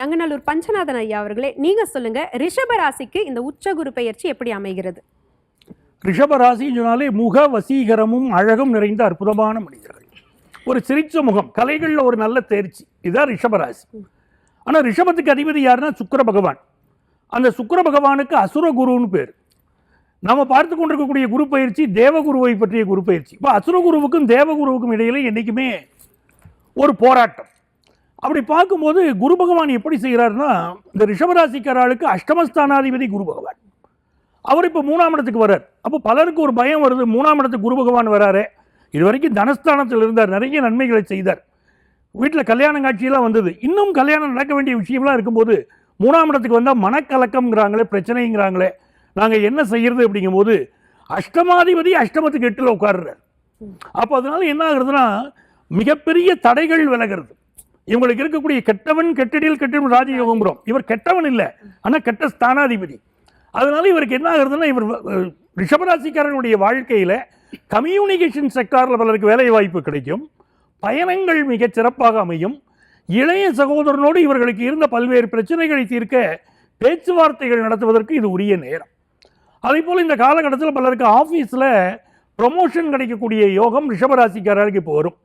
அங்கநல்லூர் பஞ்சநாதன் ஐயா அவர்களே, நீங்க சொல்லுங்க, ரிஷப ராசிக்கு இந்த உச்ச குரு பெயர்ச்சி எப்படி அமைகிறது? ரிஷப ராசின்னு சொன்னாலே முக வசீகரமும் அழகும் நிறைந்த அற்புதமான மனிதர்கள். ஒரு சிரிச்ச முகம், கலைகளில் ஒரு நல்ல தேர்ச்சி, இதுதான் ரிஷபராசி. ஆனால் ரிஷபத்துக்கு அதிபதி யாருன்னா சுக்கிர பகவான். அந்த சுக்கிர பகவானுக்கு அசுர குருன்னு பேர். நம்ம பார்த்து கொண்டிருக்கக்கூடிய குரு பயிற்சி தேவகுருவை பற்றிய குரு பயிற்சி. இப்போ அசுரகுருவுக்கும் தேவகுருவுக்கும் இடையில என்றைக்குமே ஒரு போராட்டம். அப்படி பார்க்கும்போது குரு பகவான் எப்படி செய்கிறாருன்னா, இந்த ரிஷபராசிக்காரர்களுக்கு அஷ்டமஸ்தானாதிபதி குரு பகவான். அவர் இப்போ 3ஆம் இடத்துக்கு வர்றார். அப்போ பலருக்கு ஒரு பயம் வருது, 3ஆம் இடத்துக்கு குரு பகவான் வராரு. இது வரைக்கும் தனஸ்தானத்தில் இருந்தார், நிறைய நன்மைகளை செய்தார், வீட்டில் கல்யாணம் காட்சியெல்லாம் வந்தது. இன்னும் கல்யாணம் நடக்க வேண்டிய விஷயம்லாம் இருக்கும்போது 3ஆம் இடத்துக்கு வந்தால் மனக்கலக்கம்ங்கிறாங்களே, பிரச்சனைங்கிறாங்களே, நாங்கள் என்ன செய்யறது அப்படிங்கும்போது அஷ்டமாதிபதி அஷ்டமத்துக்கு 8ல் உட்கார்றார். அப்போ அதனால என்ன ஆகுறதுன்னா, மிகப்பெரிய தடைகள் விலகிறது. இவங்களுக்கு இருக்கக்கூடிய கெட்டவன் கெட்டடியில் கெட்டவன் ராஜயோகம்ங்கிறோம். இவர் கெட்டவன் இல்லை, ஆனால் கெட்ட ஸ்தானாதிபதி. அதனால இவருக்கு என்ன ஆகுறதுன்னா, இவர் ரிஷபராசிக்காரனுடைய வாழ்க்கையில் கம்யூனிகேஷன் செக்டாரில் பலருக்கு வேலை வாய்ப்பு கிடைக்கும், பயணங்கள் மிகச் சிறப்பாக அமையும். இளைய சகோதரனோடு இவர்களுக்கு இருந்த பல்வேறு பிரச்சனைகளை தீர்க்க பேச்சுவார்த்தைகள் நடத்துவதற்கு இது உரிய நேரம். அதே போல் இந்த காலகட்டத்தில் பலருக்கு ஆஃபீஸில் ப்ரொமோஷன் கிடைக்கக்கூடிய யோகம் ரிஷபராசிக்காரர்களுக்கு இப்போ வரும்.